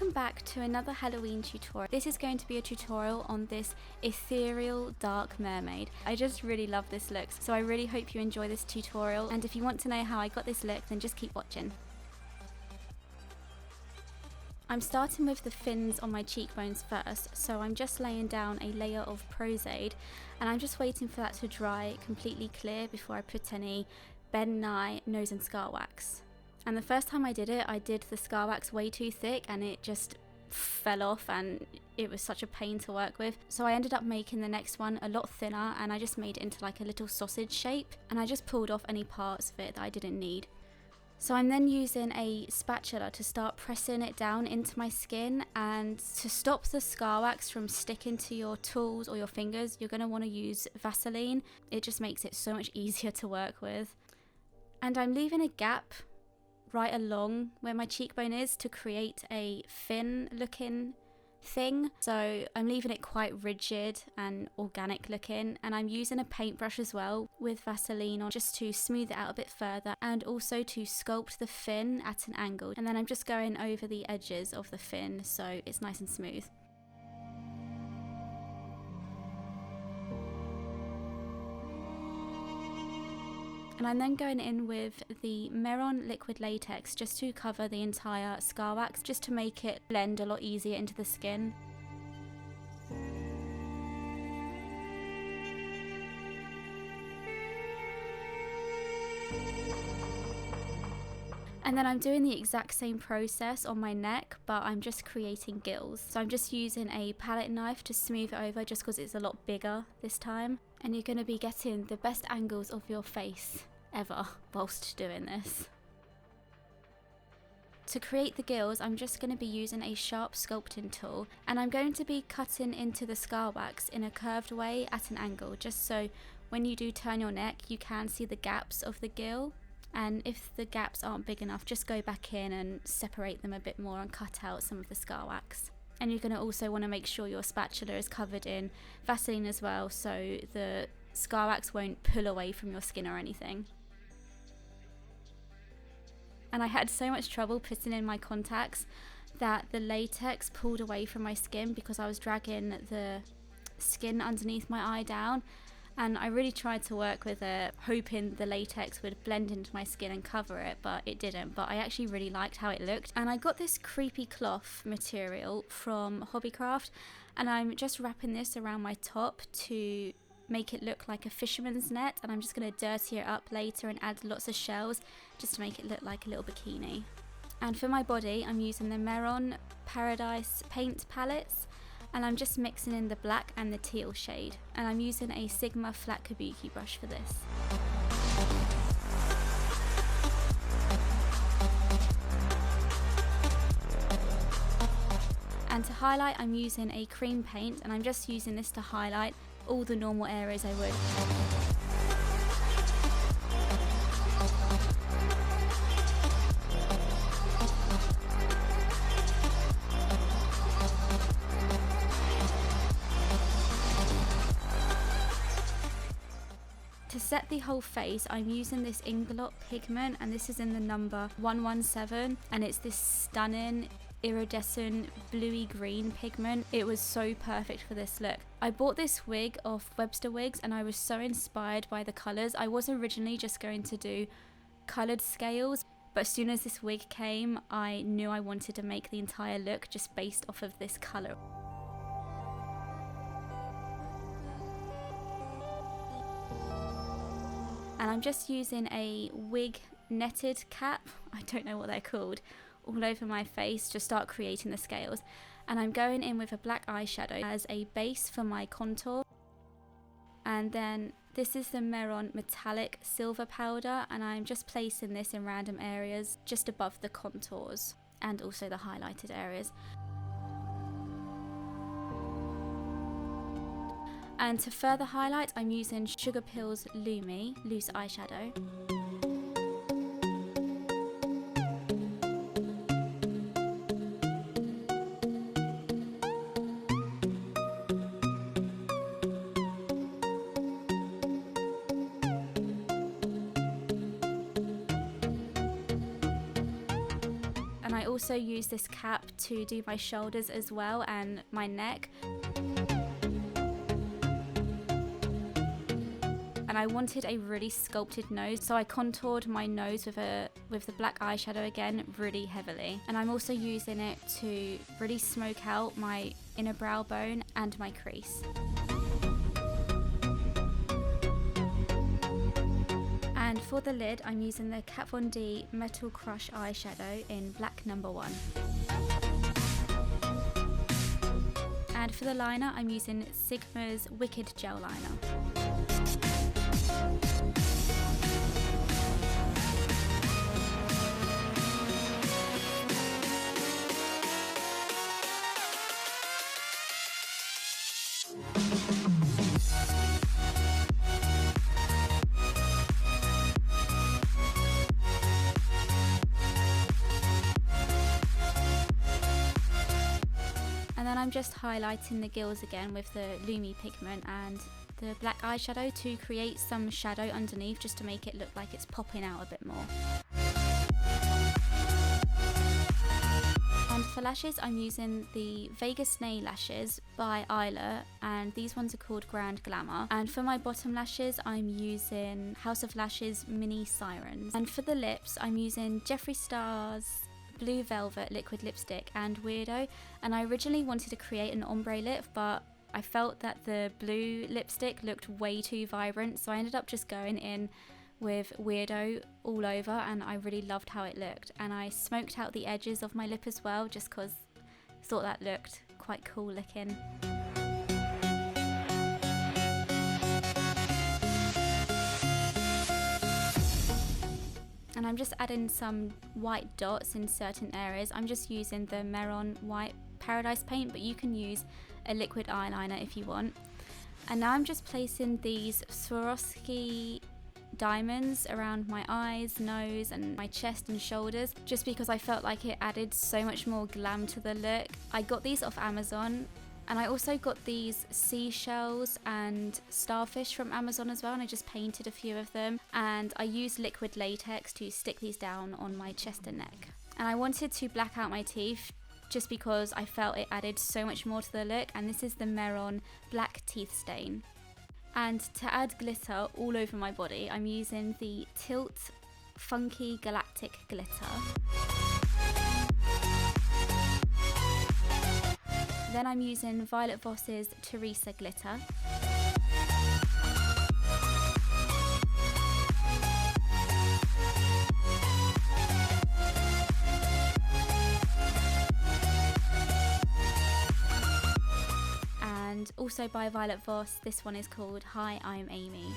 Welcome back to another Halloween tutorial. This is going to be a tutorial on this ethereal dark mermaid. I just really love this look, so I really hope you enjoy this tutorial, and if you want to know how I got this look, then just keep watching. I'm starting with the fins on my cheekbones first, so I'm just laying down a layer of Prozaid, and I'm just waiting for that to dry completely clear before I put any Ben Nye nose and scar wax. And the first time I did it, I did the scar wax way too thick and it just fell off and it was such a pain to work with. So I ended up making the next one a lot thinner, and I just made it into like a little sausage shape, and I just pulled off any parts of it that I didn't need. So I'm then using a spatula to start pressing it down into my skin, and to stop the scar wax from sticking to your tools or your fingers, you're going to want to use Vaseline. It just makes it so much easier to work with. And I'm leaving a gap right along where my cheekbone is to create a fin looking thing. So I'm leaving it quite rigid and organic looking, and I'm using a paintbrush as well with Vaseline on just to smooth it out a bit further and also to sculpt the fin at an angle. And then I'm just going over the edges of the fin so it's nice and smooth. And I'm then going in with the Mehron liquid latex just to cover the entire scar wax, just to make it blend a lot easier into the skin. And then I'm doing the exact same process on my neck, but I'm just creating gills. So I'm just using a palette knife to smooth it over just because it's a lot bigger this time. And you're going to be getting the best angles of your face ever whilst doing this. To create the gills, I'm just going to be using a sharp sculpting tool, and I'm going to be cutting into the scar wax in a curved way at an angle, just so when you do turn your neck you can see the gaps of the gill. And if the gaps aren't big enough, just go back in and separate them a bit more and cut out some of the scar wax. And you're going to also want to make sure your spatula is covered in Vaseline as well, so the scar wax won't pull away from your skin or anything. And I had so much trouble putting in my contacts that the latex pulled away from my skin because I was dragging the skin underneath my eye down. And I really tried to work with it, hoping the latex would blend into my skin and cover it, but it didn't. But I actually really liked how it looked. And I got this creepy cloth material from Hobbycraft, and I'm just wrapping this around my top to make it look like a fisherman's net, and I'm just going to dirty it up later and add lots of shells just to make it look like a little bikini. And for my body, I'm using the Mehron Paradise paint palettes, and I'm just mixing in the black and the teal shade, and I'm using a Sigma flat kabuki brush for this. And to highlight, I'm using a cream paint, and I'm just using this to highlight all the normal areas I would. To set the whole face, I'm using this Ingot pigment, and this is in the number 117, and it's this stunning iridescent bluey green pigment. It was so perfect for this look. I bought this wig off Webster Wigs, and I was so inspired by the colours. I was originally just going to do coloured scales, but as soon as this wig came, I knew I wanted to make the entire look just based off of this colour. And I'm just using a wig netted cap, I don't know what they're called, all over my face to start creating the scales. And I'm going in with a black eyeshadow as a base for my contour. And then this is the Mehron metallic silver powder, and I'm just placing this in random areas just above the contours and also the highlighted areas. And to further highlight, I'm using Sugarpill's Lumi loose eyeshadow. also use this cap to do my shoulders as well and my neck. And I wanted a really sculpted nose, so I contoured my nose with the black eyeshadow again really heavily. And I'm also using it to really smoke out my inner brow bone and my crease. And for the lid, I'm using the Kat Von D Metal Crush eyeshadow in black No. 1. And for the liner, I'm using Sigma's Wicked Gel Liner. And then I'm just highlighting the gills again with the Lumi pigment and the black eyeshadow to create some shadow underneath, just to make it look like it's popping out a bit more. And for lashes, I'm using the Vegas Nail Lashes by Eylure, and these ones are called Grand Glamor. And for my bottom lashes, I'm using House of Lashes Mini Sirens. And for the lips, I'm using Jeffree Star's Blue Velvet liquid lipstick and Weirdo. And I originally wanted to create an ombre lip, but I felt that the blue lipstick looked way too vibrant, so I ended up just going in with Weirdo all over, and I really loved how it looked. And I smoked out the edges of my lip as well, just because I thought that looked quite cool looking. And I'm just adding some white dots in certain areas. I'm just using the Mehron White Paradise Paint, but you can use a liquid eyeliner if you want. And now I'm just placing these Swarovski diamonds around my eyes, nose and my chest and shoulders, just because I felt like it added so much more glam to the look. I got these off Amazon, and I also got these seashells and starfish from Amazon as well, and I just painted a few of them, and I used liquid latex to stick these down on my chest and neck. And I wanted to black out my teeth just because I felt it added so much more to the look, and this is the Mehron Black Teeth Stain. And to add glitter all over my body, I'm using the Tilt Funky Galactic Glitter. Then I'm using Violet Voss's Teresa Glitter. And also by Violet Voss, this one is called Hi, I'm Amy.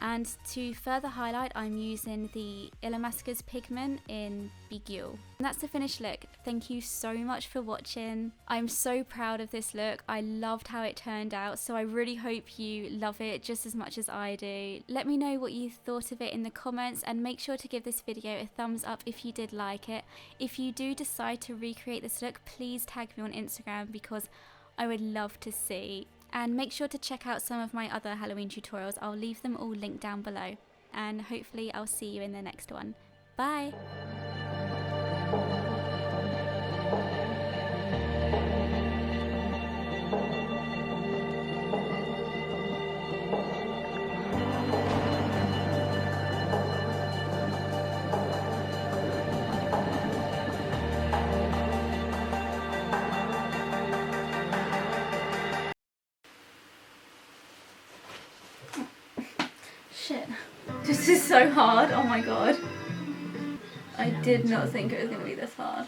And to further highlight, I'm using the Illamasqua's pigment in Gills. And that's the finished look. Thank you so much for watching. I'm so proud of this look. I loved how it turned out, so I really hope you love it just as much as I do. Let me know what you thought of it in the comments, and make sure to give this video a thumbs up if you did like it. If you do decide to recreate this look, please tag me on Instagram, because I would love to see. And make sure to check out some of my other Halloween tutorials. I'll leave them all linked down below. And hopefully I'll see you in the next one. Bye! Shit. This is so hard, oh my god. I did not think it was going to be this hard.